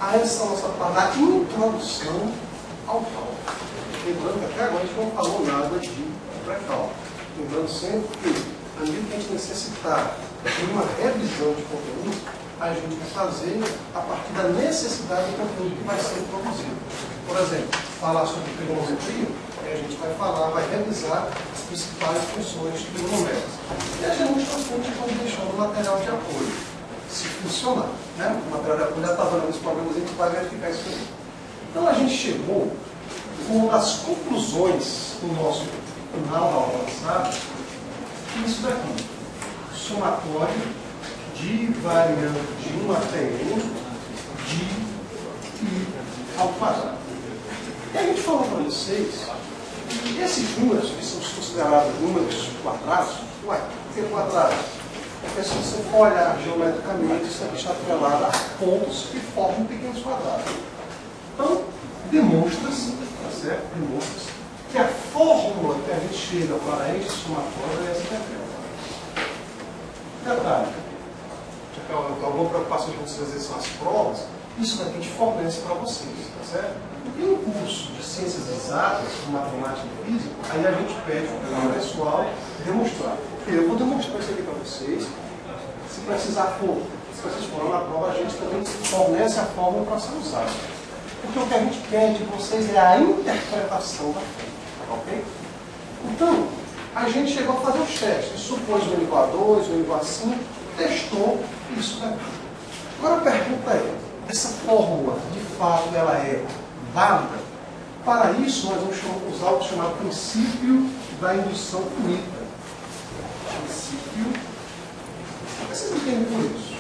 a essa nossa da introdução ao cálculo. Lembrando que até agora a gente não falou nada de pré-cálculo. Lembrando sempre que, à medida que a gente necessitar de uma revisão de conteúdo, a gente vai fazer a partir da necessidade do conteúdo que vai ser produzido. Por exemplo, falar sobre trigonometria, a gente vai falar, vai revisar as principais funções trigonométricas. E a demonstração a gente vai deixar no material de apoio, se funcionar. Né? O material de apoio já está dando os problemas, a gente vai verificar isso aí. Então a gente chegou com as conclusões do nosso final da aula passada, isso daqui, somatório de variando de 1 até n de i ao quadrado. E a gente falou para vocês que esses números, que são considerados números quadrados, por que quadrados? Porque se você for olhar geometricamente, isso aqui está atrelado a pontos que formam pequenos quadrados. Então, demonstra-se, tá certo? Demonstra-se que a fórmula que a gente chega para este somatório é essa daqui. Detalhe, alguma preocupação de vocês são as provas, isso daqui a gente fornece para vocês, tá certo? Porque no curso de ciências exatas, matemática e física, aí a gente pede para o pessoal demonstrar. Eu vou demonstrar isso aqui para vocês. Se precisar for, se vocês forem na prova, a gente também fornece a fórmula para ser usada. Porque o que a gente quer de vocês é a interpretação da fórmula, ok? Então, a gente chegou a fazer os testes, supôs o igual a 2, o igual a 5, testou isso daqui. Agora a pergunta é, essa fórmula, de fato, ela é válida? Para isso, nós vamos usar o chamado princípio da indução finita. Princípio. Vocês entendem por isso?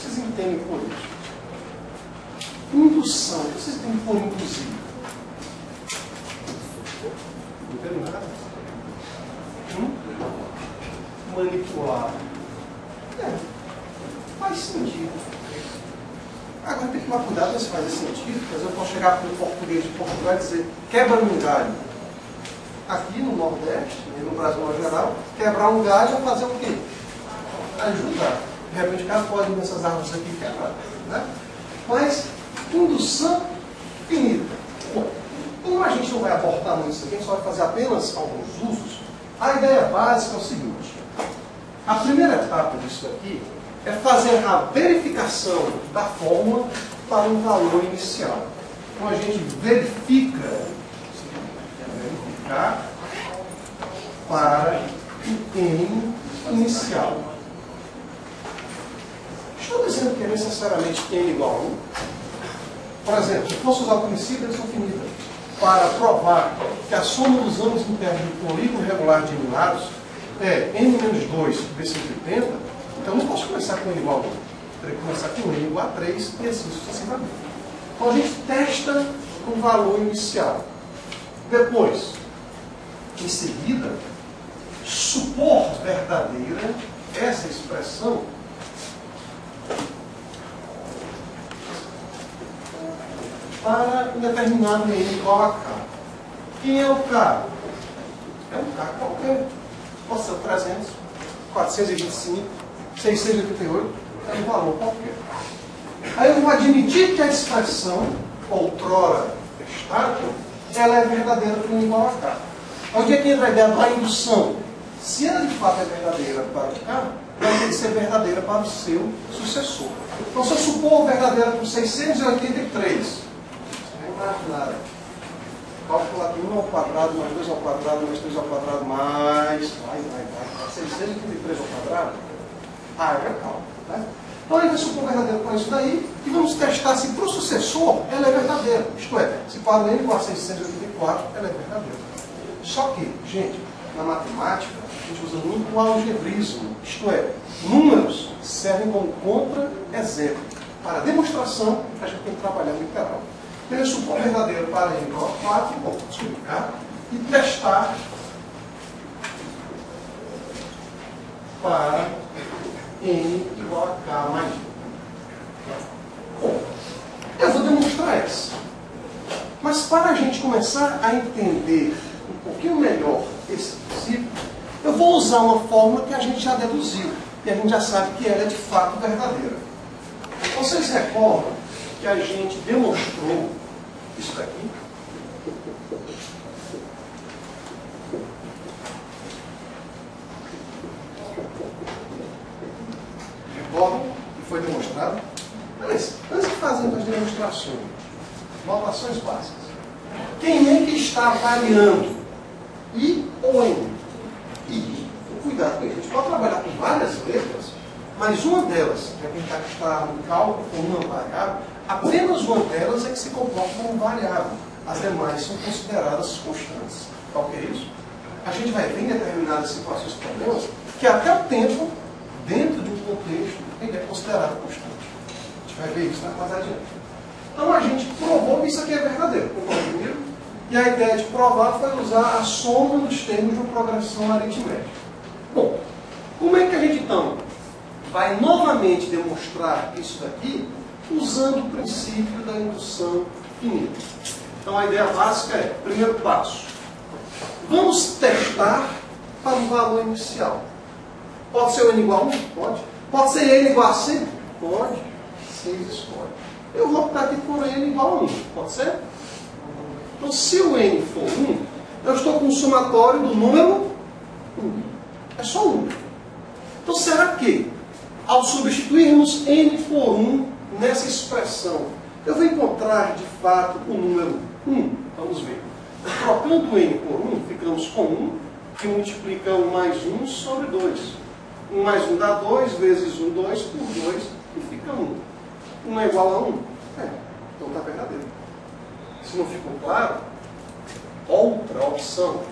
Vocês entendem por isso? Indução. O que vocês entendem por induzir? Não entendo nada. Manipular. Faz sentido. Agora tem que tomar cuidado se fazer sentido, porque eu posso chegar para o português de Portugal e dizer quebra um galho. Aqui no Nordeste, no Brasil no geral, quebrar um galho é fazer o quê? Ajudar. De repente o cara pode ir nessas árvores aqui quebrar. Né? Mas, indução finita. Bom, como a gente não vai abordar muito isso aqui, a gente só vai fazer apenas alguns usos, a ideia básica é o seguinte. A primeira etapa disso aqui é fazer a verificação da fórmula para um valor inicial. Então a gente verifica, verificar para o n inicial. Estou dizendo que é necessariamente n igual a 1? Por exemplo, se eu fosse usar o princípio da indução finita para provar que a soma dos ângulos internos do polígono regular de n lados é n menos 2 vezes 180, então eu não posso começar com n igual a 1. Teria que começar com n igual a 3 e assim sucessivamente. Então a gente testa um valor inicial. Depois, em seguida, supor verdadeira essa expressão para um determinado n igual a k. Quem é o k? É um k qualquer. Pode ser 300, 425, 688, é um valor qualquer. Aí eu vou admitir que a expressão, outrora testada, ela é verdadeira para n igual a k. Onde é que entra a ideia da indução? Se ela de fato é verdadeira para o k, ela tem que ser verdadeira para o seu sucessor. Então, se eu supor verdadeira para o 683, imaginar, calcular aqui 1 ao quadrado, mais 2 ao quadrado, mais 3 ao quadrado, mais... vai, 683 ao quadrado? É legal. Né? Então, a gente vai supor verdadeiro para isso daí e vamos testar se para o sucessor ela é verdadeira. Isto é, se para o n igual a 684, ela é verdadeira. Só que, gente, na matemática, a gente usa muito o algebrismo. Isto é, números servem como contra-exemplo. Para demonstração, a gente tem que trabalhar no literal. Então, eu supor verdadeiro para n igual a 4, bom, explicar, e testar para n igual a k mais 1. Bom, eu vou demonstrar essa. Mas para a gente começar a entender um pouquinho melhor esse princípio, vou usar uma fórmula que a gente já deduziu. E a gente já sabe que ela é de fato verdadeira. Vocês recordam que a gente demonstrou isso daqui? Recordam que foi demonstrado? Mas, antes de fazermos as demonstrações, notações básicas. Quem é que está variando? I ou N? I. Cuidado com isso. A gente pode trabalhar com várias letras, mas uma delas, que é quem está no cálculo com uma variável, apenas uma delas é que se comporta como variável. As demais são consideradas constantes. Qual que é isso? A gente vai ver em determinadas situações e problemas que até o tempo, dentro de um contexto, ele é considerado constante. A gente vai ver isso mais adiante. Então a gente provou que isso aqui é verdadeiro. Concorda comigo? E a ideia de provar foi usar a soma nos termos de uma progressão aritmética. Bom, como é que a gente então vai novamente demonstrar isso daqui usando o princípio da indução finita? Então a ideia básica é, primeiro passo, vamos testar para o valor inicial. Pode ser o n igual a 1? Pode. Pode ser n igual a 100? Pode. 6 escolhe. Eu vou optar aqui por n igual a 1. Pode ser? Então, se o n for 1, eu estou com um somatório do número 1. É só 1. Então, será que, ao substituirmos n por 1 nessa expressão, eu vou encontrar, de fato, o número 1? Vamos ver. Trocando n por 1, ficamos com 1, que multiplica 1 mais 1 sobre 2. 1 mais 1 dá 2, vezes 1, 2 por 2, e fica 1. 1 é igual a 1? Então está verdadeiro. Se não ficou claro, outra opção.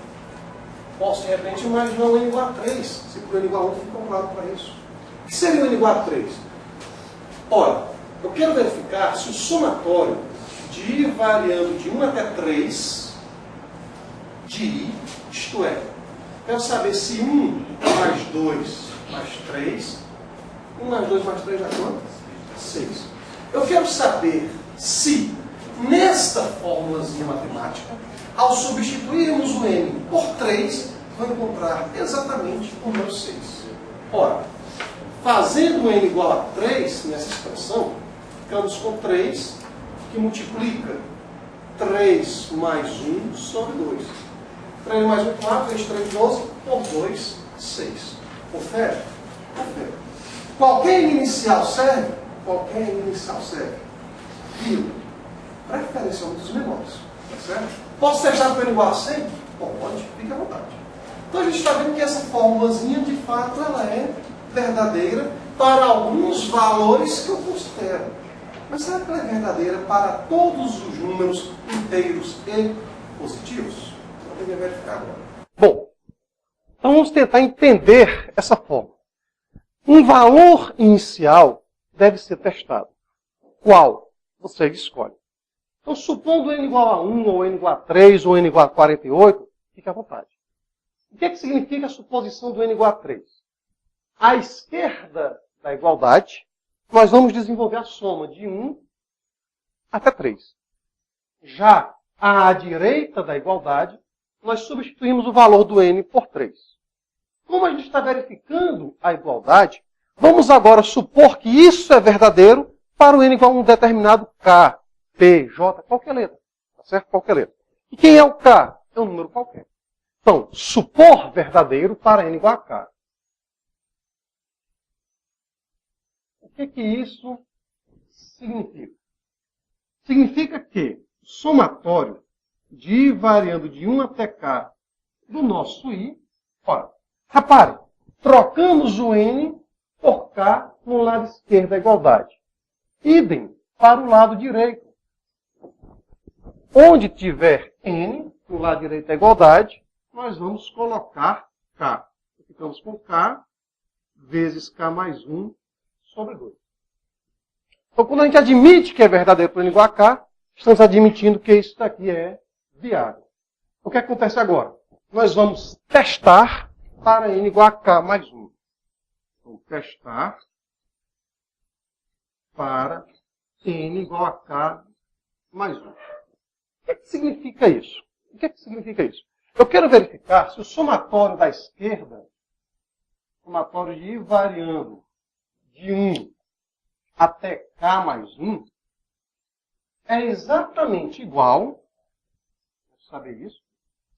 Posso, de repente, imaginar o n igual a 3. Se por n igual a 1 ficou claro para isso. O que seria o n igual a 3? Ora, eu quero verificar se o somatório de i variando de 1 até 3 de i, isto é, quero saber se 1 mais 2 mais 3, 1 mais 2 mais 3 dá quanto? 6. Eu quero saber se, nesta formulazinha matemática, ao substituirmos o n por 3, vou encontrar exatamente o número 6. Ora, fazendo n igual a 3 nessa expressão, ficamos com 3, que multiplica 3 mais 1 sobre 2. 3 mais 1, 4, 3, 3, 12, por 2, 6. Confere? Confere. Qualquer n inicial serve? Qualquer n inicial serve. E, preferencialmente os menores. Tá certo? Posso testar com n igual a 100? Pode, fique à vontade. Então a gente está vendo que essa formulazinha, de fato, ela é verdadeira para alguns valores que eu considero. Mas será que ela é verdadeira para todos os números inteiros e positivos? Eu tenho que verificar agora. Bom, então vamos tentar entender essa fórmula. Um valor inicial deve ser testado. Qual? Você escolhe. Então, supondo n igual a 1, ou n igual a 3, ou n igual a 48, fique à vontade. O que é que significa a suposição do n igual a 3? À esquerda da igualdade, nós vamos desenvolver a soma de 1 até 3. Já à direita da igualdade, nós substituímos o valor do n por 3. Como a gente está verificando a igualdade, vamos agora supor que isso é verdadeiro para o n igual a um determinado k, p, j, qualquer letra. Tá certo? Qualquer letra. E quem é o k? É um número qualquer. Então, supor verdadeiro para n igual a k. O que isso significa? Significa que o somatório de i variando de 1 até k do nosso i, ora, repare, trocamos o n por k no lado esquerdo da igualdade. Idem para o lado direito. Onde tiver n, no lado direito da igualdade, nós vamos colocar k. Ficamos com k vezes k mais 1 sobre 2. Então, quando a gente admite que é verdadeiro para n igual a k, estamos admitindo que isso daqui é viável. O que acontece agora? Nós vamos testar para n igual a k mais 1. Vamos testar para n igual a k mais 1. O que significa isso? O que significa isso? Eu quero verificar se o somatório da esquerda somatório de I variando de 1 até K mais 1, é exatamente igual, vamos saber isso,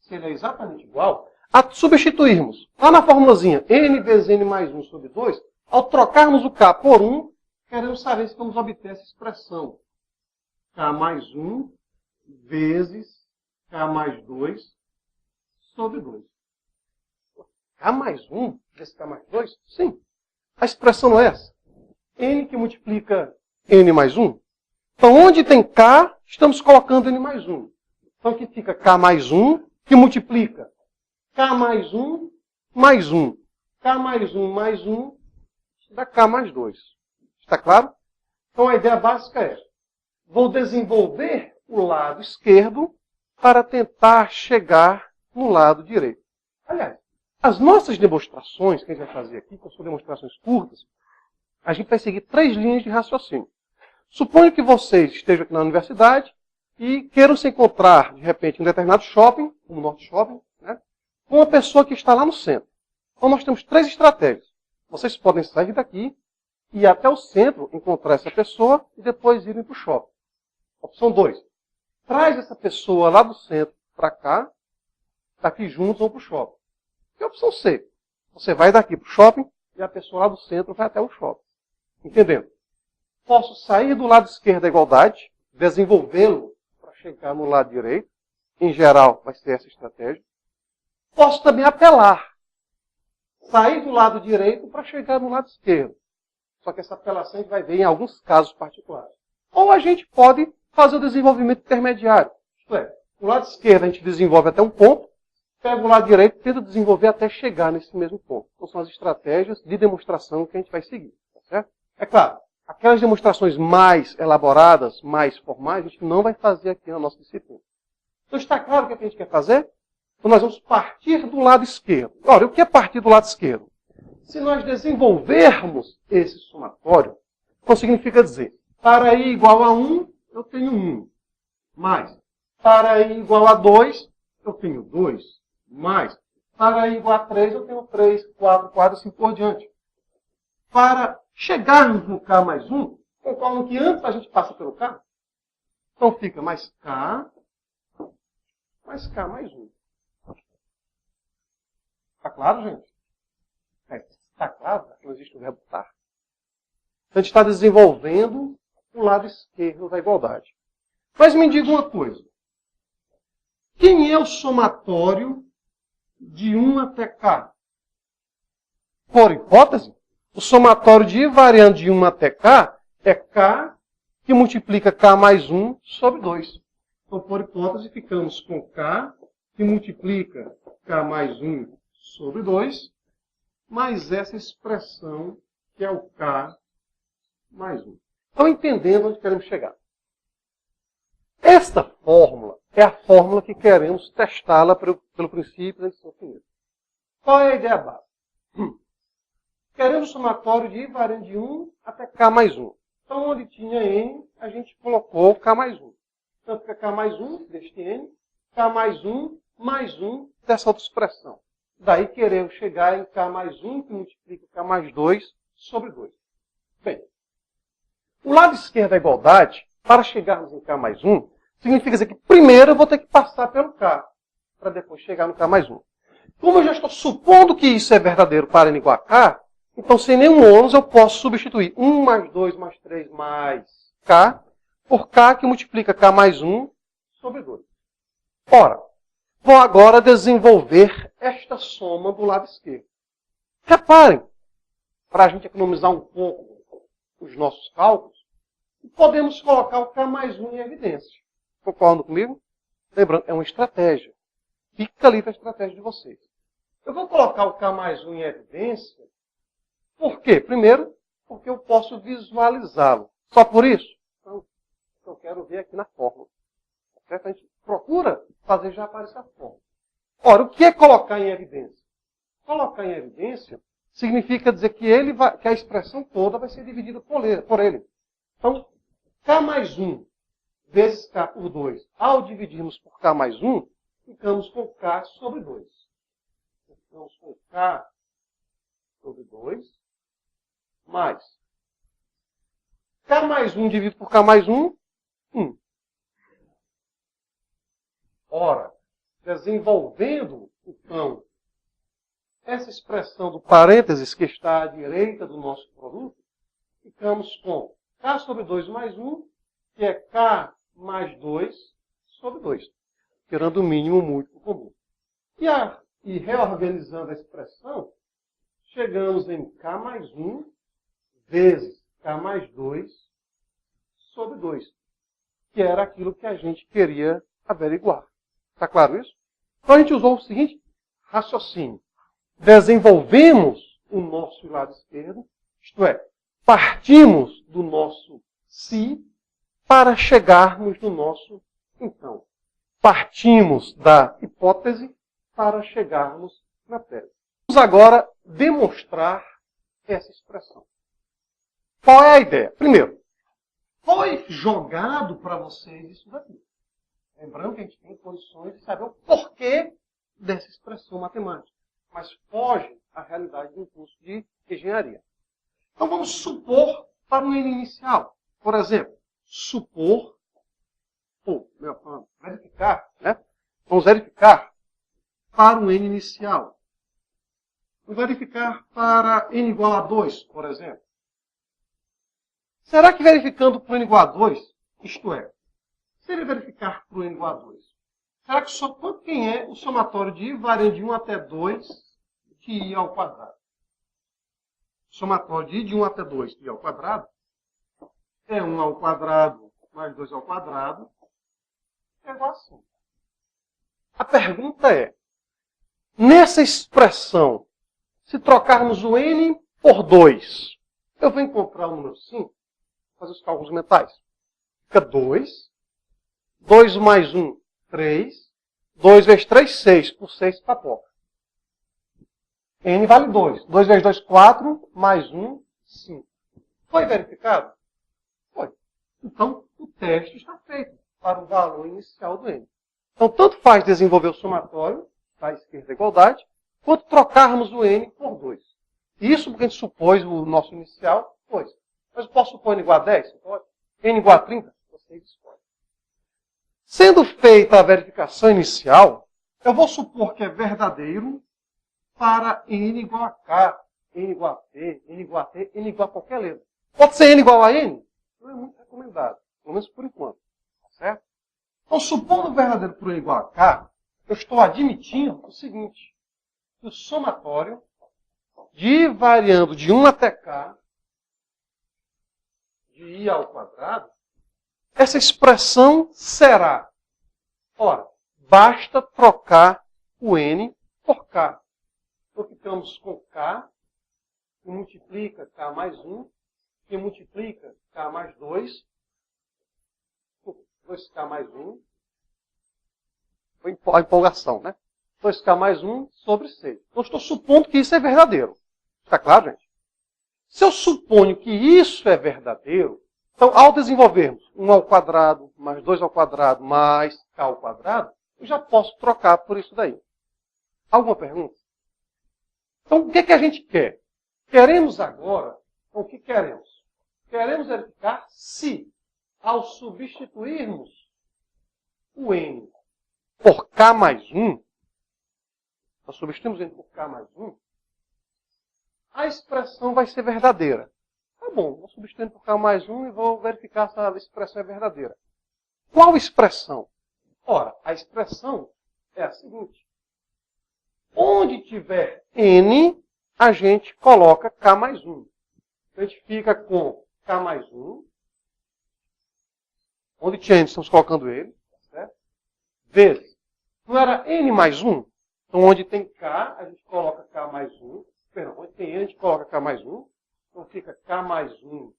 se ele é exatamente igual, a substituirmos lá na formulazinha n vezes n mais 1 sobre 2, ao trocarmos o K por 1, queremos saber se vamos obter essa expressão. K mais 1 vezes K mais 2 sobre 2. K mais 1 vezes K mais 2? Sim. A expressão não é essa. N que multiplica N mais 1. Então, onde tem K, estamos colocando N mais 1. Então, aqui fica K mais 1, que multiplica K mais 1 mais 1. K mais 1 mais 1 dá K mais 2. Está claro? Então, a ideia básica é: vou desenvolver o lado esquerdo para tentar chegar no lado direito. Aliás, as nossas demonstrações que a gente vai fazer aqui, que são demonstrações curtas, a gente vai seguir 3 linhas de raciocínio. Suponho que vocês estejam aqui na universidade e queiram se encontrar, de repente, em um determinado shopping, como o Norte Shopping, né, com uma pessoa que está lá no centro. Então, nós temos 3 estratégias. Vocês podem sair daqui, ir até o centro, encontrar essa pessoa e depois irem para o shopping. Opção 2. Traz essa pessoa lá do centro para cá, daqui juntos vão para o shopping. E a opção C. Você vai daqui para o shopping e a pessoa lá do centro vai até o shopping. Entendendo? Posso sair do lado esquerdo da igualdade, desenvolvê-lo para chegar no lado direito. Em geral, vai ser essa estratégia. Posso também apelar. Sair do lado direito para chegar no lado esquerdo. Só que essa apelação a gente vai ver em alguns casos particulares. Ou a gente pode fazer o desenvolvimento intermediário. Isto é, o lado esquerdo a gente desenvolve até um ponto, pega o lado direito e tenta desenvolver até chegar nesse mesmo ponto. Então são as estratégias de demonstração que a gente vai seguir. Tá certo? É claro, aquelas demonstrações mais elaboradas, mais formais, a gente não vai fazer aqui na nossa disciplina. Então está claro o que a gente quer fazer? Então nós vamos partir do lado esquerdo. Ora, o que é partir do lado esquerdo? Se nós desenvolvermos esse somatório, então significa dizer, para i igual a 1, eu tenho 1. Mais, para i igual a 2, eu tenho 2. Mais, para i igual a 3, eu tenho 3, 4, 4, assim por diante. Para chegarmos no K mais 1, conforme que antes a gente passa pelo K, então fica mais K mais 1. Está claro, gente? Está claro? Não existe o verbo estar. Então, a gente está desenvolvendo o lado esquerdo da igualdade. Mas me diga uma coisa. Quem é o somatório de 1 até K? Por hipótese, o somatório de I variando de 1 até K é K que multiplica K mais 1 sobre 2. Então, por hipótese, ficamos com K que multiplica K mais 1 sobre 2, mais essa expressão que é o K mais 1. Estão entendendo onde queremos chegar? Esta fórmula é a fórmula que queremos testá-la pelo princípio da indução finita. Qual é a ideia básica? Queremos o somatório de I variando de 1 até K mais 1. Então, onde tinha N, a gente colocou K mais 1. Então, fica K mais 1 deste N, K mais 1 dessa outra expressão. Daí queremos chegar em K mais 1, que multiplica K mais 2 sobre 2. Bem, o lado esquerdo da igualdade, para chegarmos em K mais 1, significa dizer que primeiro eu vou ter que passar pelo K, para depois chegar no K mais 1. Como eu já estou supondo que isso é verdadeiro para N igual a K, então sem nenhum ônus eu posso substituir 1 mais 2 mais 3 mais K por K que multiplica K mais 1 sobre 2. Ora, vou agora desenvolver esta soma do lado esquerdo. Reparem, para a gente economizar um pouco os nossos cálculos, podemos colocar o K mais 1 em evidência. Concordam comigo? Lembrando, é uma estratégia. Fica ali para a estratégia de vocês. Eu vou colocar o K mais 1 em evidência. Por quê? Primeiro, porque eu posso visualizá-lo. Só por isso? Então, eu quero ver aqui na fórmula. Certo? A gente procura fazer já aparecer a fórmula. Ora, o que é colocar em evidência? Colocar em evidência significa dizer que, que a expressão toda vai ser dividida por ele. Então, K mais 1 vezes K por 2. Ao dividirmos por K mais 1, ficamos com K sobre 2. Ficamos com K sobre mais. K mais 1 dividido por K mais 1, 1. Ora, desenvolvendo, então, essa expressão do parênteses que está à direita do nosso produto, ficamos com K sobre 2 mais 1, que é K mais 2 sobre 2, tirando o mínimo múltiplo comum. E reorganizando a expressão, chegamos em K mais 1 vezes K mais 2 sobre 2, que era aquilo que a gente queria averiguar. Está claro isso? Então a gente usou o seguinte raciocínio. Desenvolvemos o nosso lado esquerdo, isto é, partimos do nosso se para chegarmos no nosso então. Partimos da hipótese para chegarmos na tese. Vamos agora demonstrar essa expressão. Qual é a ideia? Primeiro, foi jogado para vocês isso daqui. Lembrando que a gente tem condições de saber o porquê dessa expressão matemática. Mas foge à realidade do curso de engenharia. Então vamos supor para um N inicial. Por exemplo, supor, ou verificar, né? Vamos verificar para um N inicial. Vamos verificar para N igual a 2, por exemplo. Será que verificando para o N igual a 2, isto é, se ele verificar para o N igual a 2, será que só quem é o somatório de I variando de 1 até 2 de I ao quadrado? O somatório de I de 1 até 2 de I ao quadrado é 1 ao quadrado mais 2 ao quadrado é igual a 5. A pergunta é, nessa expressão, se trocarmos o N por 2, eu vou encontrar o número 5, fazer os cálculos mentais. Fica 2, 2 mais 1, 3, 2 vezes 3, 6, por 6, papoca. N vale 2. 2 vezes 2, 4, mais 1, 5. Foi verificado? Foi. Então, o teste está feito para o valor inicial do N. Então, tanto faz desenvolver o somatório, à esquerda da igualdade, quanto trocarmos o N por 2. Isso porque a gente supôs o nosso inicial, 2. Mas eu posso supor N igual a 10? Pode. N igual a 30? Você escolhe. Sendo feita a verificação inicial, eu vou supor que é verdadeiro para N igual a K, N igual a P, N igual a T, N igual a qualquer letra. Pode ser N igual a N? Não é muito recomendado, pelo menos por enquanto. Tá certo? Então, supondo verdadeiro por N igual a K, eu estou admitindo o seguinte, que o somatório de I variando de 1 até K, de I ao quadrado, essa expressão será, ora, basta trocar o N por K. Então ficamos com K, que multiplica K mais 1, que multiplica K mais 2, 2K mais 1, foi a empolgação, né? 2K mais 1 sobre 6. Então estou supondo que isso é verdadeiro. Está claro, gente? Se eu suponho que isso é verdadeiro, então, ao desenvolvermos 1 ao quadrado, mais 2 ao quadrado, mais K ao quadrado, eu já posso trocar por isso daí. Alguma pergunta? Então, o que a gente quer? Queremos agora, o que queremos? Queremos verificar se, ao substituirmos o N por K mais 1, nós substituímos N por K mais 1, a expressão vai ser verdadeira. Tá bom, vou substituir por K mais 1 e vou verificar se a expressão é verdadeira. Qual expressão? Ora, a expressão é a seguinte. Onde tiver N, a gente coloca K mais 1. A gente fica com K mais 1. Onde tinha N, estamos colocando ele. Certo? Vezes. Não era N mais 1? Então, onde tem K, a gente coloca K mais 1. Perdão, onde tem N, a gente coloca K mais 1. Então, fica K mais 1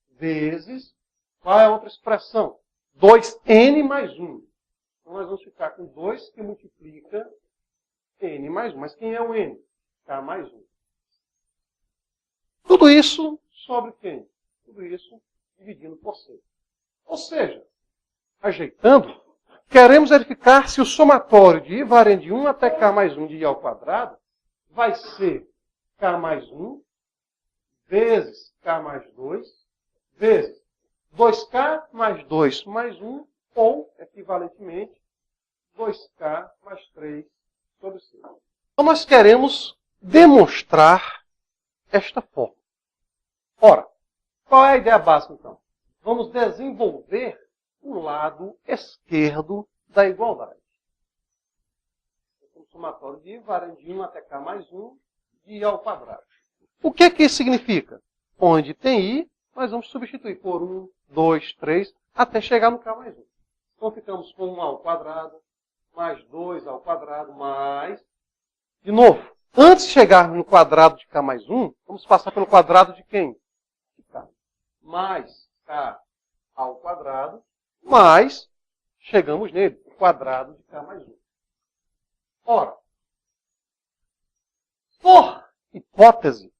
vezes, qual é a outra expressão? 2N mais 1. Então, nós vamos ficar com 2 que multiplica N mais 1. Mas quem é o N? K mais 1. Tudo isso sobre quem? Tudo isso dividindo por 6. Ou seja, ajeitando, queremos verificar se o somatório de I variando de 1 até K mais 1 de I ao quadrado vai ser K mais 1 vezes K mais 2 vezes 2K mais 2 mais 1 ou, equivalentemente, 2K mais 3 sobre 6. Então, nós queremos demonstrar esta forma. Ora, qual é a ideia básica, então? Vamos desenvolver o lado esquerdo da igualdade. O somatório de varia de 1 até K mais 1 de I ao quadrado. O que isso significa? Onde tem I, nós vamos substituir por 1, 2, 3, até chegar no K mais 1. Então, ficamos com 1 ao quadrado, mais 2 ao quadrado, mais... De novo, antes de chegar no quadrado de K mais 1, vamos passar pelo quadrado de quem? De K. Mais K ao quadrado, mais, chegamos nele, o quadrado de K mais 1. Ora, por hipótese,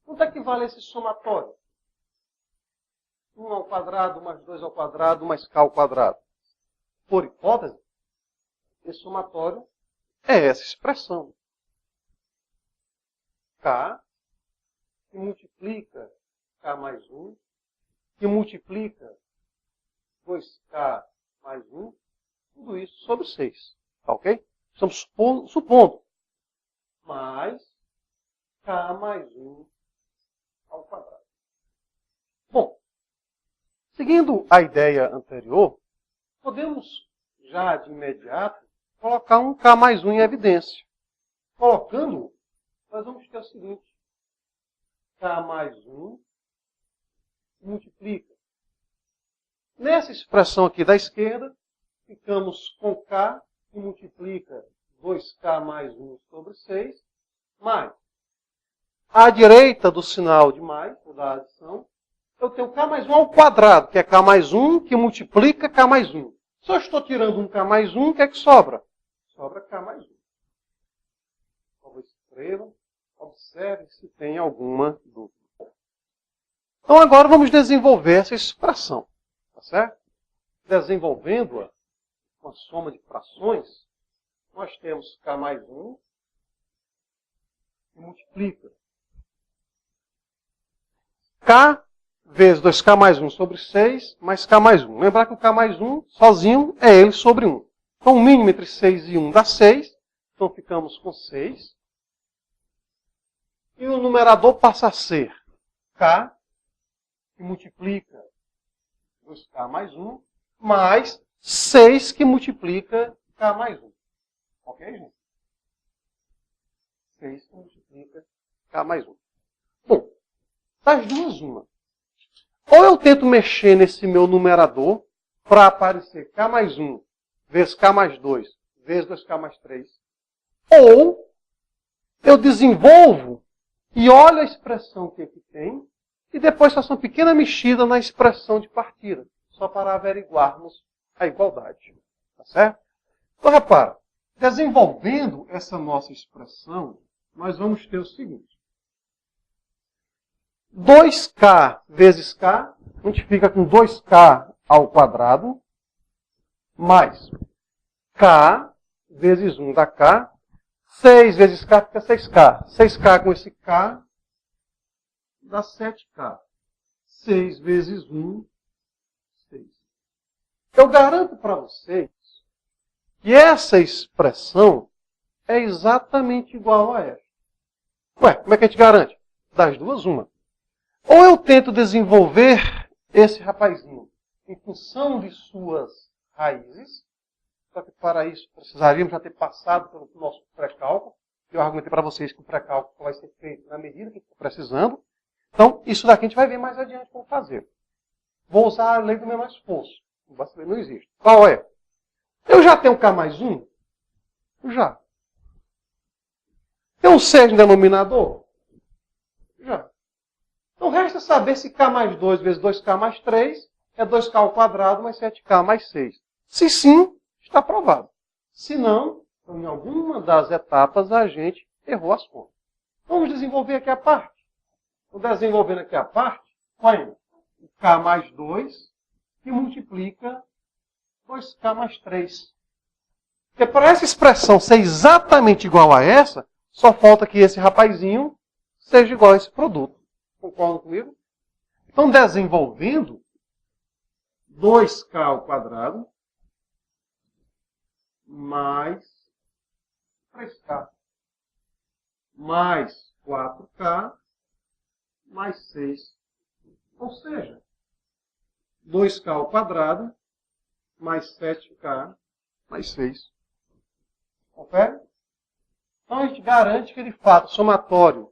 quanto é que vale esse somatório? 1 ao quadrado, mais 2 ao quadrado, mais K ao quadrado. Por hipótese, esse somatório é essa expressão. K, que multiplica K mais 1, que multiplica 2K mais 1, tudo isso sobre 6. Tá ok? Estamos supondo mais K mais 1 ao quadrado. Bom, seguindo a ideia anterior, podemos já de imediato colocar um K mais 1 em evidência. Colocando-o, nós vamos ter o seguinte. K mais 1 multiplica. Nessa expressão aqui da esquerda, ficamos com K, que multiplica 2K mais 1 sobre 6, mais. À direita do sinal de mais, ou da adição, eu tenho K mais 1 ao quadrado, que é K mais 1, que multiplica K mais 1. Se eu estou tirando um K mais 1, o que é que sobra? Sobra K mais 1. Então, escrevam, observe se tem alguma dúvida. Então, agora vamos desenvolver essa expressão. Tá certo? Desenvolvendo-a com a soma de frações, nós temos K mais 1, que multiplica K vezes 2K mais 1 sobre 6, mais K mais 1. Lembrar que o K mais 1, sozinho, é ele sobre 1. Então, o mínimo entre 6 e 1 dá 6. Então, ficamos com 6. E o numerador passa a ser K, que multiplica 2K mais 1, mais 6, que multiplica K mais 1. Ok, gente? 6 que multiplica K mais 1. Bom, das duas, uma. Ou eu tento mexer nesse meu numerador para aparecer K mais 1 vezes K mais 2 vezes 2K mais 3. Ou eu desenvolvo e olho a expressão que aqui tem e depois faço uma pequena mexida na expressão de partida, só para averiguarmos a igualdade. Tá certo? Então, repara, desenvolvendo essa nossa expressão, nós vamos ter o seguinte. 2K vezes K, a gente fica com 2K ao quadrado, mais K vezes 1 dá K, 6 vezes K fica 6K. 6K com esse K dá 7K. 6 vezes 1, 6. Eu garanto para vocês que essa expressão é exatamente igual a essa. Ué, como é que a gente garante? Das duas, uma. Ou eu tento desenvolver esse rapazinho em função de suas raízes, só que para isso precisaríamos já ter passado pelo nosso pré-cálculo. Eu argumentei para vocês que o pré-cálculo vai ser feito na medida que está precisando. Então, isso daqui a gente vai ver mais adiante como fazer. Vou usar a lei do menor esforço. Não existe. Qual é? Eu já tenho K mais 1? Já. Tem um 6 no denominador? Já. Então, resta saber se K mais 2 vezes 2K mais 3 é 2K ao quadrado mais 7K mais 6. Se sim, está aprovado. Se não, então, em alguma das etapas a gente errou as contas. Vamos desenvolver aqui a parte. Estou desenvolvendo aqui a parte, olha, o K mais 2, que multiplica 2K mais 3. Porque para essa expressão ser exatamente igual a essa, só falta que esse rapazinho seja igual a esse produto. Concordam comigo? Então, desenvolvendo 2k ao quadrado mais 3k mais 4k mais 6. Ou seja, 2k ao quadrado mais 7k mais 6. Confere? Então a gente garante que, de fato, o somatório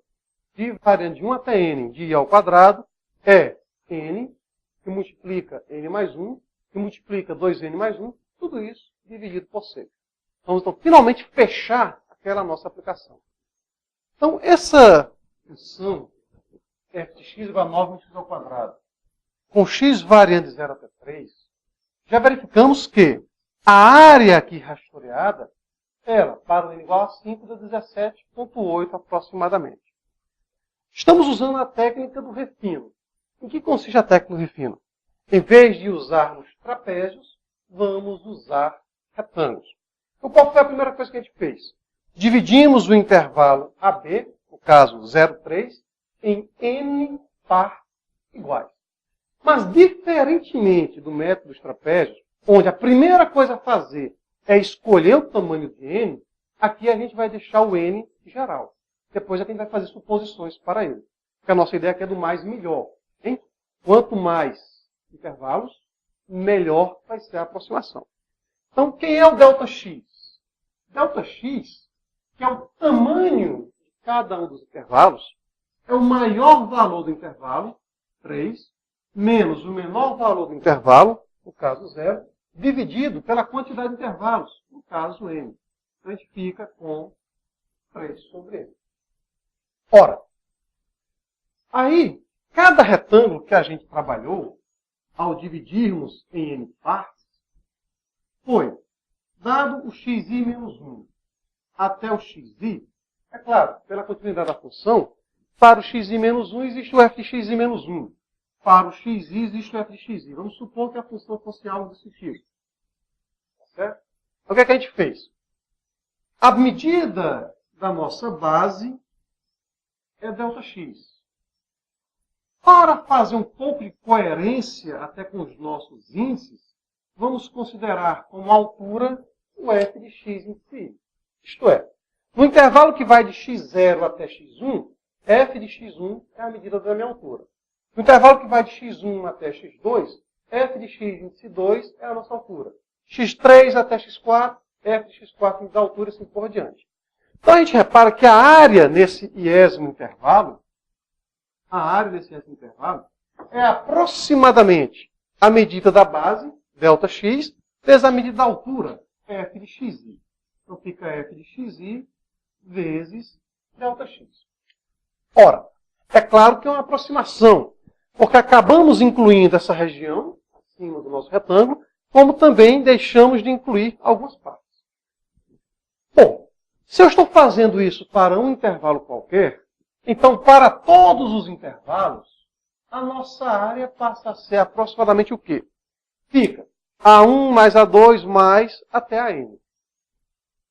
de variando de 1 até n de i ao quadrado é n, que multiplica n mais 1, que multiplica 2n mais 1, tudo isso dividido por 6. Vamos, então, finalmente fechar aquela nossa aplicação. Então, essa função f de x igual a 9x ao quadrado, com x variando de 0 até 3, já verificamos que a área aqui rastreada era, para o n igual a 5, de 17,8 aproximadamente. Estamos usando a técnica do refino. Em que consiste a técnica do refino? Em vez de usarmos trapézios, vamos usar retângulos. Então, qual foi a primeira coisa que a gente fez? Dividimos o intervalo AB, no caso 0,3, em n par iguais. Mas, diferentemente do método dos trapézios, onde a primeira coisa a fazer é escolher o tamanho de n, aqui a gente vai deixar o n geral. Depois a gente vai fazer suposições para ele. Porque a nossa ideia aqui é do mais melhor. Hein? Quanto mais intervalos, melhor vai ser a aproximação. Então, quem é o ΔX? ΔX, que é o tamanho de cada um dos intervalos, é o maior valor do intervalo, 3, menos o menor valor do intervalo, no caso 0, dividido pela quantidade de intervalos, no caso n. Então, a gente fica com 3 sobre n. Ora, aí, cada retângulo que a gente trabalhou, ao dividirmos em n partes, foi, dado o xi menos 1 até o xi, é claro, pela continuidade da função, para o xi menos 1 existe o f de xi menos 1. Para o xi existe o f de xi. Vamos supor que a função fosse algo desse tipo. Certo? Então, o que é que a gente fez? A medida da nossa base é ΔX. Para fazer um pouco de coerência até com os nossos índices, vamos considerar como altura o f de x em si. Isto é, no intervalo que vai de x0 até x1, f de x1 é a medida da minha altura. No intervalo que vai de x1 até x2, f de x índice 2 é a nossa altura. x3 até x4, f de x4 índice da altura e assim por diante. Então a gente repara que a área nesse iésimo intervalo, é aproximadamente a medida da base, ΔX, vezes a medida da altura, f de xi. Então fica f de xi vezes ΔX. Ora, é claro que é uma aproximação, porque acabamos incluindo essa região, acima do nosso retângulo, como também deixamos de incluir algumas partes. Bom, se eu estou fazendo isso para um intervalo qualquer, então para todos os intervalos, a nossa área passa a ser aproximadamente o quê? Fica A1 mais A2 mais até a n.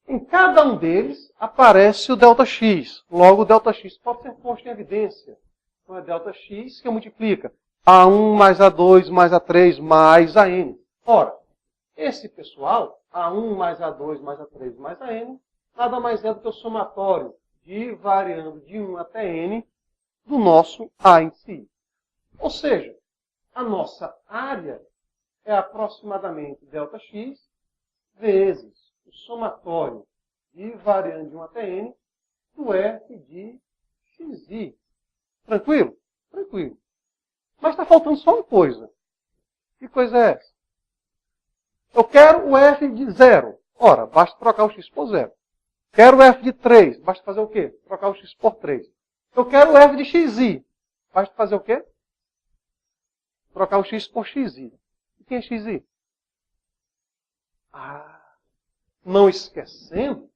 Em cada um deles aparece o ΔX. Logo, o ΔX pode ser posto em evidência. Então é ΔX que multiplica A1 mais A2 mais A3 mais a n. Ora, esse pessoal, A1 mais A2 mais A3 mais a n, nada mais é do que o somatório de variando de 1 até n do nosso A em si. Ou seja, a nossa área é aproximadamente ΔX vezes o somatório de variando de 1 até n do f de xi. Tranquilo? Tranquilo. Mas está faltando só uma coisa. Que coisa é essa? Eu quero o f de 0. Ora, basta trocar o x por 0. Quero o f de 3. Basta fazer o quê? Trocar o x por 3. Eu quero o f de xi. Basta fazer o quê? Trocar o x por xi. E quem é xi? Não esquecendo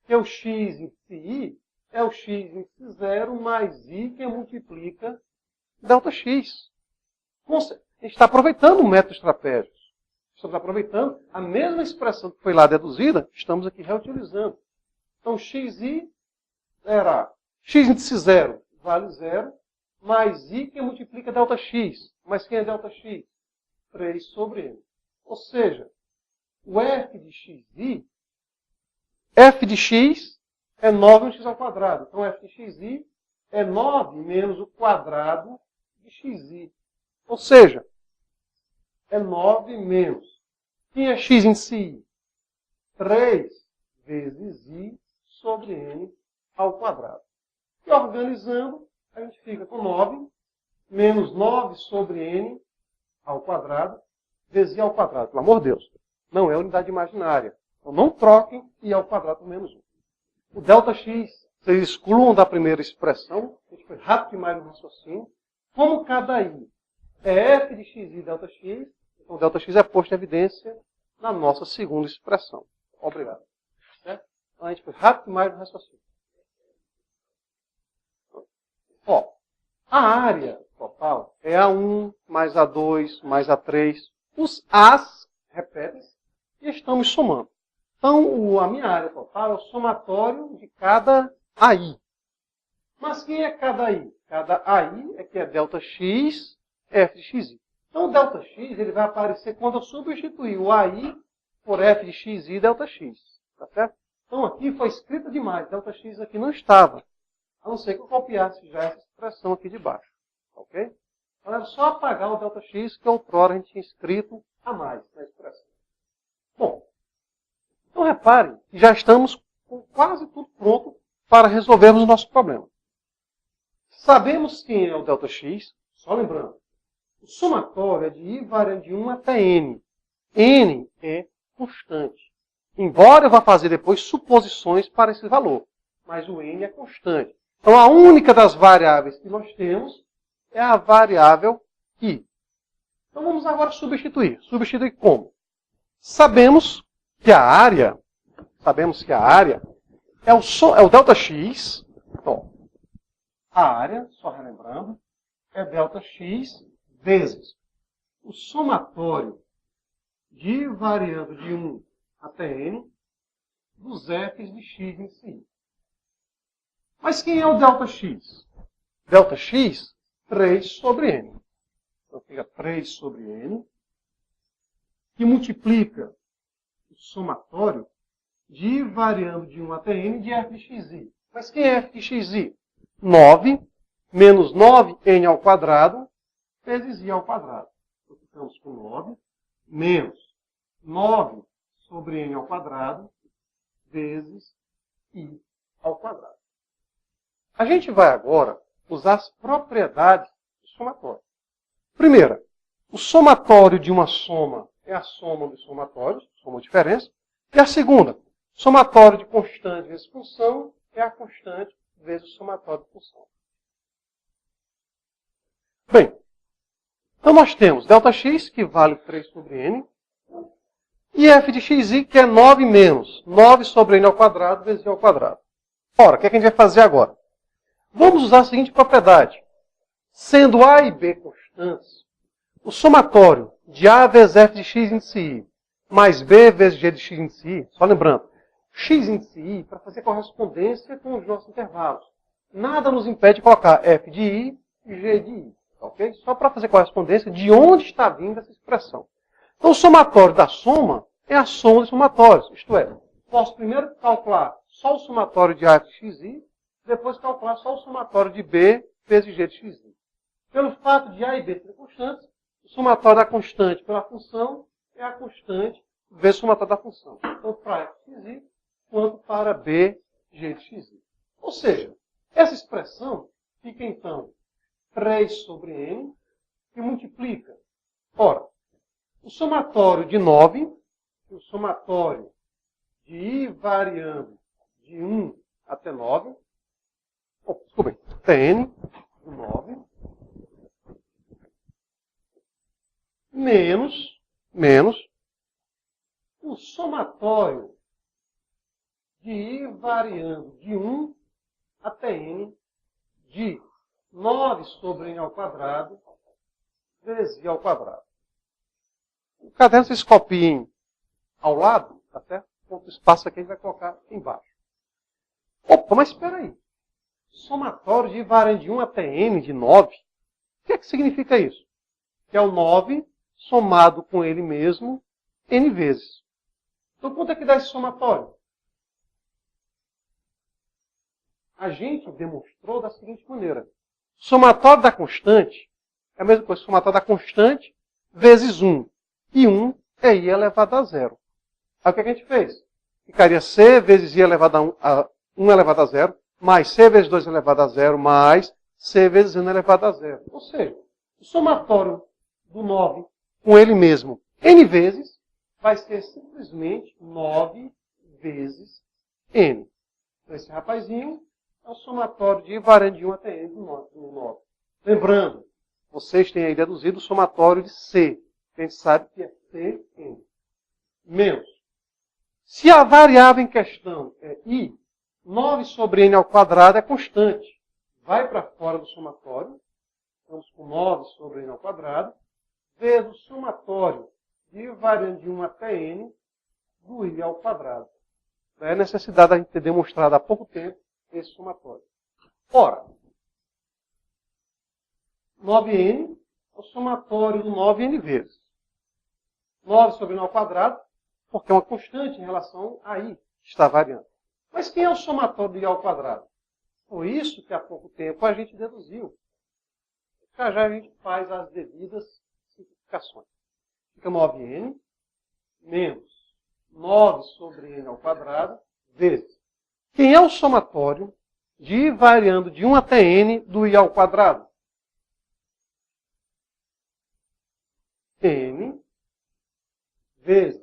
que o x índice i é o x índice 0 mais i que multiplica ΔX. A gente está aproveitando o método dos trapézios. Estamos aproveitando a mesma expressão que foi lá deduzida, estamos aqui reutilizando. Então, xi era x índice 0, vale 0, mais I que multiplica ΔX. Mas quem é ΔX? 3 sobre N. Ou seja, o f de xi, f de x é 9 no x ao quadrado. Então, f de xi é 9 menos o quadrado de xi. Ou seja, é 9 menos. Quem é x índice I? 3 vezes I sobre N ao quadrado. E organizando, a gente fica com 9 menos 9 sobre N ao quadrado vezes I ao quadrado. Pelo amor de Deus, não é unidade imaginária. Então não troquem I ao quadrado por menos 1. O ΔX, vocês excluam da primeira expressão, a gente foi rápido demais no raciocínio. Como cada I é f de xi ΔX, então o ΔX é posto em evidência na nossa segunda expressão. Obrigado. Certo? Então a gente foi rápido demais no raciocínio. Ó, a área total é A1 mais A2 mais A3. Os As repetem-se e estamos somando. Então, a minha área total é o somatório de cada AI. Mas quem é cada AI? Cada AI é que é ΔX, f de xi. Então, o ΔX ele vai aparecer quando eu substituir o AI por f de xi ΔX. Tá certo? Então, aqui foi escrito demais. ΔX aqui não estava. A não ser que eu copiasse já essa expressão aqui de baixo. Ok? Então, era só apagar o ΔX que outrora a gente tinha escrito a mais na expressão. Bom, então reparem que já estamos com quase tudo pronto para resolvermos o nosso problema. Sabemos quem é o ΔX, só lembrando. O somatório é de I variando de 1 até N. N é constante. Embora eu vá fazer depois suposições para esse valor. Mas o N é constante. Então a única das variáveis que nós temos é a variável I. Então vamos agora substituir. Substituir como? Sabemos que a área é o ΔX. Então, a área, só relembrando, é ΔX vezes o somatório de I variando de 1 até N dos Fs de x em si. Mas quem é o ΔX? ΔX, 3 sobre N. Então fica 3 sobre N, que multiplica o somatório de I variando de 1 até N de f de xi. Mas quem é f de xi? 9 menos 9n ao quadrado vezes I ao quadrado. Então ficamos com 9 menos 9 sobre N ao quadrado vezes I ao quadrado. A gente vai agora usar as propriedades do somatório. Primeira, o somatório de uma soma é a soma dos somatórios, soma de diferença. E a segunda, somatório de constante vezes função é a constante vezes o somatório de função. Bem, então nós temos ΔX, que vale 3 sobre N, e f de xi, que é 9 menos 9 sobre N ao quadrado vezes I ao quadrado. Ora, o que é que a gente vai fazer agora? Vamos usar a seguinte propriedade. Sendo A e B constantes, o somatório de A vezes f de x índice I mais B vezes g de x índice I, só lembrando, x índice I para fazer correspondência com os nossos intervalos. Nada nos impede de colocar f de I e g de I. Okay? Só para fazer correspondência de onde está vindo essa expressão. Então, o somatório da soma é a soma dos somatórios. Isto é, posso primeiro calcular só o somatório de A de xi, depois calcular só o somatório de B vezes g de xi. Pelo fato de A e B serem constantes, o somatório da constante pela função é a constante vezes o somatório da função. Tanto para f de xi quanto para B g de xi. Ou seja, essa expressão fica então 3 sobre N, que multiplica. Ora, o somatório de 9, e o somatório de I variando de 1 até 9, desculpem, até N, de 9, menos o somatório de I variando de 1 até N de 9 sobre N ao quadrado vezes I ao quadrado. O caderno vocês copiem ao lado, tá certo? O espaço aqui a gente vai colocar embaixo. Opa, mas espera aí. somatório de variando de 1 até n de 9. O que é que significa isso? Que é o 9 somado com ele mesmo n vezes. Então, quanto é que dá esse somatório? A gente demonstrou da seguinte maneira. Somatório da constante é a mesma coisa, somatório da constante vezes 1. E 1 é i elevado a 0. Aí o que a gente fez? Ficaria c vezes i elevado a 1 elevado a 0, mais c vezes 2 elevado a 0, mais c vezes n elevado a 0. Ou seja, o somatório do 9 com ele mesmo n vezes vai ser simplesmente 9 vezes n. Então, esse rapazinho é o somatório de variando de 1 até n do 9. Lembrando, vocês têm aí deduzido o somatório de c. A gente sabe que é cn. Menos. Se a variável em questão é i, 9 sobre n ao quadrado é constante. Vai para fora do somatório. Vamos com 9 sobre n ao quadrado. Vezes o somatório de variando de 1 até n do i ao quadrado. É a necessidade da gente ter demonstrado há pouco tempo esse somatório. Ora, 9n é o somatório do 9n vezes. 9 sobre n ao quadrado, porque é uma constante em relação a i, que está variando. Mas quem é o somatório do i ao quadrado? Por isso que há pouco tempo a gente deduziu. Já já a gente faz as devidas simplificações. Fica 9n menos 9 sobre n ao quadrado vezes. Quem é o somatório de i variando de 1 até n do i ao quadrado? N vezes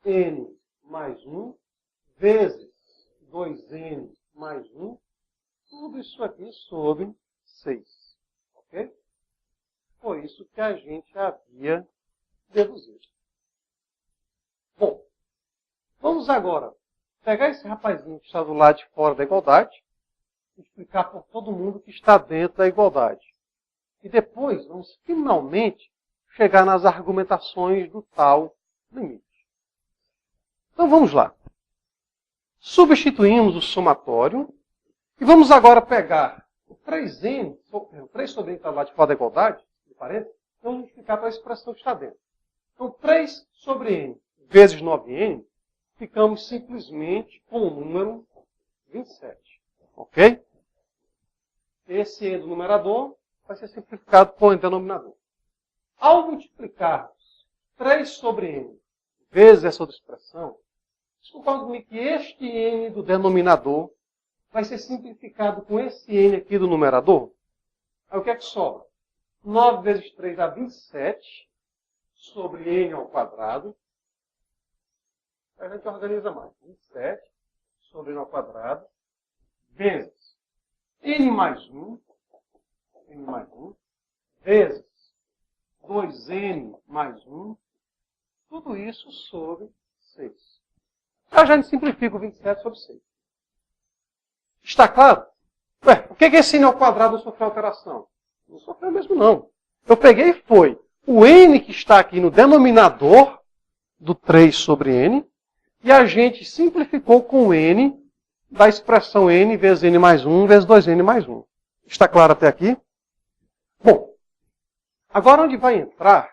n mais 1 vezes 2n mais 1. Tudo isso aqui sobre 6. Ok? Foi isso que a gente havia deduzido. Bom, vamos agora pegar esse rapazinho que está do lado de fora da igualdade e explicar por todo mundo que está dentro da igualdade. E depois vamos finalmente chegar nas argumentações do tal limite. Então vamos lá. Substituímos o somatório e vamos agora pegar o 3n, 3 sobre n que está do lado de fora da igualdade, de parênteses, e vamos multiplicar para a expressão que está dentro. Então 3 sobre n vezes 9n, ficamos simplesmente com o número 27. Ok? Esse n do numerador vai ser simplificado com o denominador. Ao multiplicarmos 3 sobre n vezes essa outra expressão, vocês concordam comigo que este n do denominador vai ser simplificado com esse n aqui do numerador? Aí o que é que sobra? 9 vezes 3 dá 27 sobre n ao quadrado. A gente organiza mais. 27 sobre n ao quadrado vezes n mais 1 vezes 2n mais 1, tudo isso sobre 6. Já a gente simplifica o 27 sobre 6. Está claro? Ué, por que esse n ao quadrado não sofreu alteração? Não sofreu mesmo não. Eu peguei e foi o n que está aqui no denominador do 3 sobre n, e a gente simplificou com o n da expressão n vezes n mais 1 vezes 2n mais 1. Está claro até aqui? Bom, agora onde vai entrar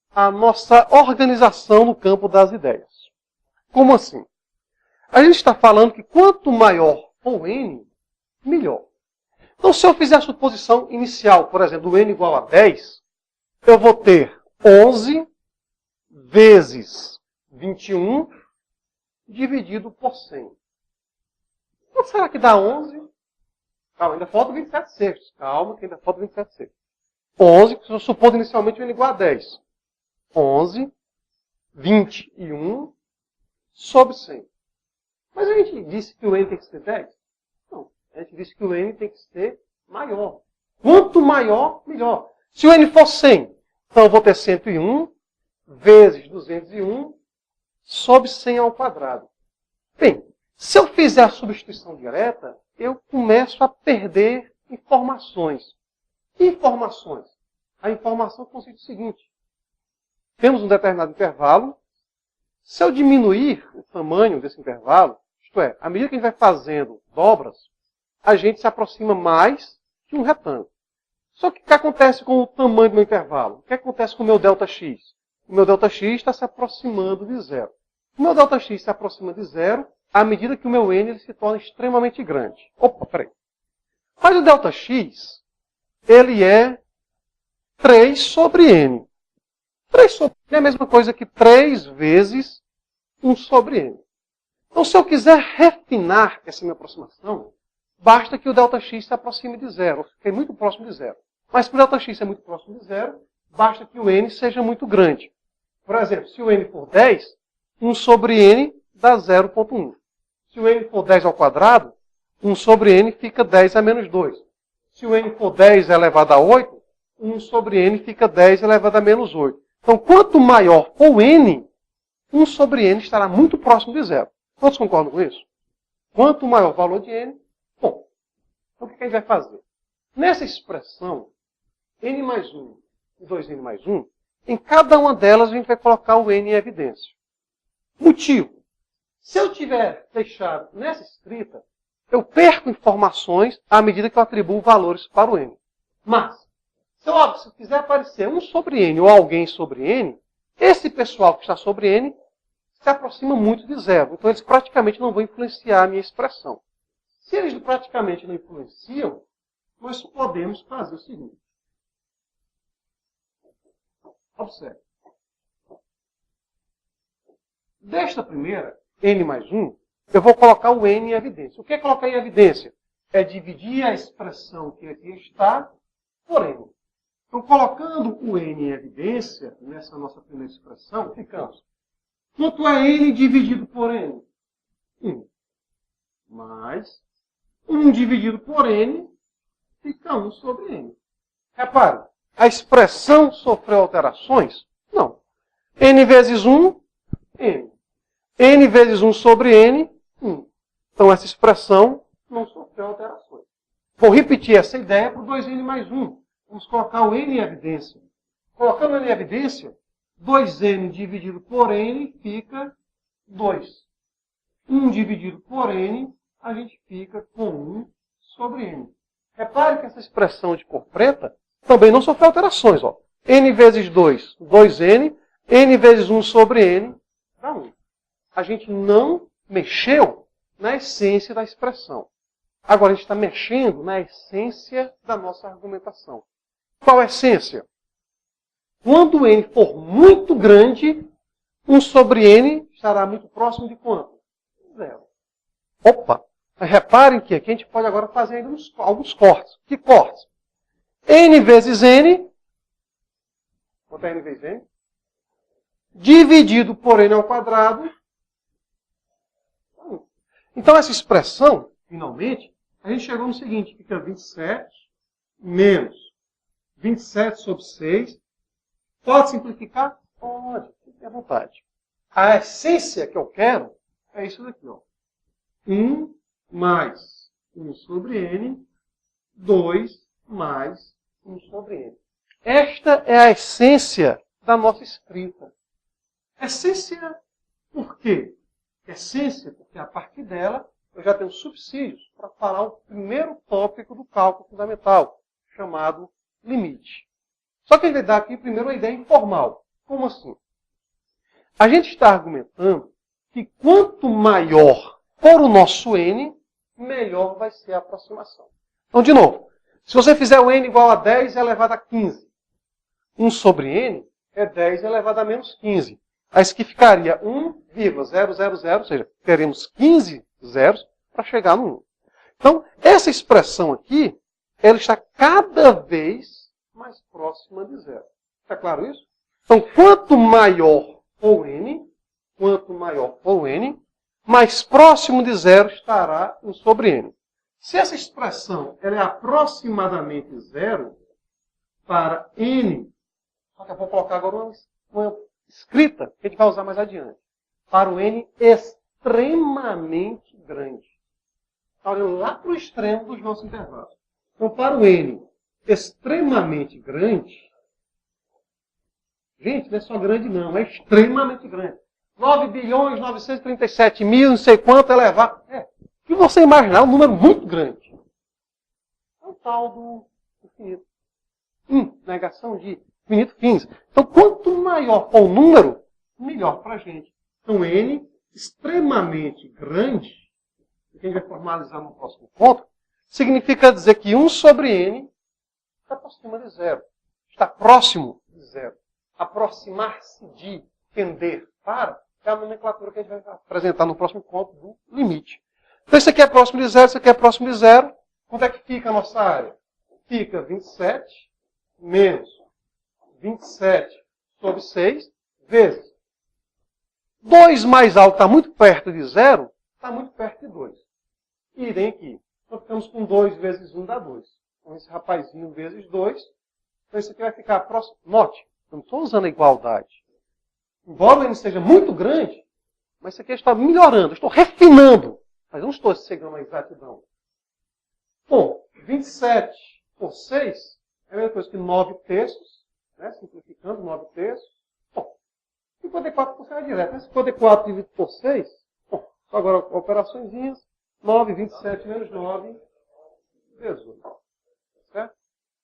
a nossa organização no campo das ideias. Como assim? A gente está falando que quanto maior for o n, melhor. Então, se eu fizer a suposição inicial, por exemplo, do n igual a 10, eu vou ter 11 vezes 21 dividido por 100. Quanto será que dá 11? Calma, ainda falta 27 sextos. Calma, que ainda falta 27 sextos. 11, que eu supondo inicialmente o n igual a 10. 11, 21 sobre 100. Mas a gente disse que o n tem que ser 10? Não. A gente disse que o n tem que ser maior. Quanto maior, melhor. Se o n for 100, então eu vou ter 101 vezes 201 sobre 100 ao quadrado. Bem, se eu fizer a substituição direta, eu começo a perder informações. Que informações? A informação consiste no seguinte. Temos um determinado intervalo. Se eu diminuir o tamanho desse intervalo, isto é, à medida que a gente vai fazendo dobras, a gente se aproxima mais de um retângulo. Só que o que acontece com o tamanho do meu intervalo? O que acontece com o meu ΔX? O meu ΔX está se aproximando de zero. O meu ΔX se aproxima de zero à medida que o meu n ele se torna extremamente grande. Opa, peraí. Mas o ΔX, ele é 3 sobre n. 3 sobre n é a mesma coisa que 3 vezes 1 sobre n. Então, se eu quiser refinar essa minha aproximação, basta que o ΔX se aproxime de zero. Eu fiquei muito próximo de zero. Mas para o ΔX ser muito próximo de zero, basta que o n seja muito grande. Por exemplo, se o n for 10, 1 sobre n dá 0,1. Se o n for 10 ao quadrado, 1 sobre n fica 10 a menos 2. Se o n for 10 elevado a 8, 1 sobre n fica 10 elevado a menos 8. Então, quanto maior for o n, 1 sobre n estará muito próximo de zero. Todos concordam com isso? Quanto maior o valor de n, bom. Então, o que a gente vai fazer? Nessa expressão, n mais 1 e 2n mais 1, em cada uma delas a gente vai colocar o n em evidência. Motivo. Se eu tiver deixado nessa escrita, eu perco informações à medida que eu atribuo valores para o n. Mas, se eu quiser aparecer 1 sobre n ou alguém sobre n, esse pessoal que está sobre n se aproxima muito de zero. Então, eles praticamente não vão influenciar a minha expressão. Se eles praticamente não influenciam, nós podemos fazer o seguinte. Observe. Desta primeira, n mais 1, eu vou colocar o n em evidência. O que é colocar em evidência? É dividir a expressão que aqui está por n. Então, colocando o n em evidência, nessa nossa primeira expressão, ficamos. Quanto é n dividido por n? 1. Mais 1 dividido por n fica 1 sobre n. Repare, a expressão sofreu alterações? Não. N vezes 1, n. N vezes 1 sobre n, 1. Então, essa expressão não sofreu alterações. Vou repetir essa ideia para o 2n mais 1. Vamos colocar o n em evidência. Colocando n em evidência, 2n dividido por n fica 2. 1 dividido por n, a gente fica com 1 sobre n. Repare que essa expressão de cor preta também não sofreu alterações. Ó. N vezes 2, 2n. N vezes 1 sobre n, dá 1. A gente não mexeu na essência da expressão. Agora a gente está mexendo na essência da nossa argumentação. Qual a essência? Quando n for muito grande, 1 sobre n estará muito próximo de quanto? 0. Opa! Reparem que aqui a gente pode agora fazer ainda alguns cortes. Que cortes? N vezes n, vou botar n vezes n, dividido por n ao quadrado. Então, essa expressão, finalmente, a gente chegou no seguinte, fica 27 menos 27 sobre 6. Pode simplificar? Pode, fique à vontade. A essência que eu quero é isso daqui. Ó. 1 mais 1 sobre n, 2 mais 1 sobre n. Esta é a essência da nossa escrita. Essência por quê? Essência porque a partir dela eu já tenho subsídios para falar o primeiro tópico do cálculo fundamental, chamado limite. Só que a gente vai dar aqui primeiro uma ideia informal. Como assim? A gente está argumentando que quanto maior for o nosso n, melhor vai ser a aproximação. Então, de novo, se você fizer o n igual a 10 elevado a 15, 1 sobre n é 10 elevado a menos 15. Aí isso aqui ficaria 1,000, ou seja, teremos 15 zeros para chegar no 1. Então, essa expressão aqui, ela está cada vez mais próxima de zero. Está claro isso? Então, quanto maior for o n, mais próximo de zero estará 1 sobre n. Se essa expressão ela é aproximadamente zero, para n, só que eu vou colocar agora uma escrita que a gente vai usar mais adiante, para o n extremamente grande. Está olhando lá para o extremo dos nossos intervalos. Então, para o n extremamente grande, gente, não é só grande não, é extremamente grande. 9.937.000, não sei quanto elevado. O que você imaginar, é um número muito grande. tal do infinito. Negação de infinito fins. Então, quanto maior for o número, melhor para a gente. Então, n extremamente grande, que a gente vai formalizar no próximo ponto, significa dizer que 1 sobre n está próximo de zero. Está próximo de zero. Aproximar-se de, tender para, é a nomenclatura que a gente vai apresentar no próximo ponto do limite. Então, isso aqui é próximo de zero, isso aqui é próximo de zero. Quanto é que fica a nossa área? Fica 27 menos 27 sobre 6 vezes. 2 mais alto está muito perto de zero, está muito perto de 2. Idem aqui. Então, ficamos com 2 vezes 1 dá 2. Então, esse rapazinho vezes 2. Então, isso aqui vai ficar próximo. Note, eu não estou usando a igualdade. Embora o n seja muito grande, mas isso aqui está melhorando, eu estou refinando. Mas não estou chegando à exatidão. Bom, 27 por 6 é a mesma coisa que 9 terços. Né? Simplificando, 9 terços. Bom, 54 por 6 é direto. Né? 54 dividido por 6. Bom, agora operaçõezinhas. 9, 27 menos 9, 18. Certo?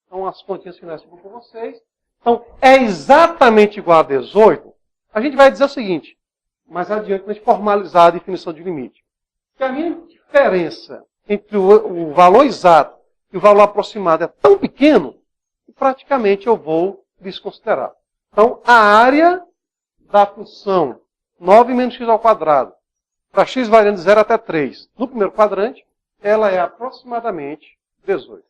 Então, as continhas finais ficam com vocês. Então, é exatamente igual a 18. A gente vai dizer o seguinte, mais adiante, quando a gente formalizar a definição de limite. Que a minha diferença entre o valor exato e o valor aproximado é tão pequeno que praticamente eu vou desconsiderar. Então, a área da função 9 menos x ao quadrado para x variando de 0 até 3 no primeiro quadrante, ela é aproximadamente 18.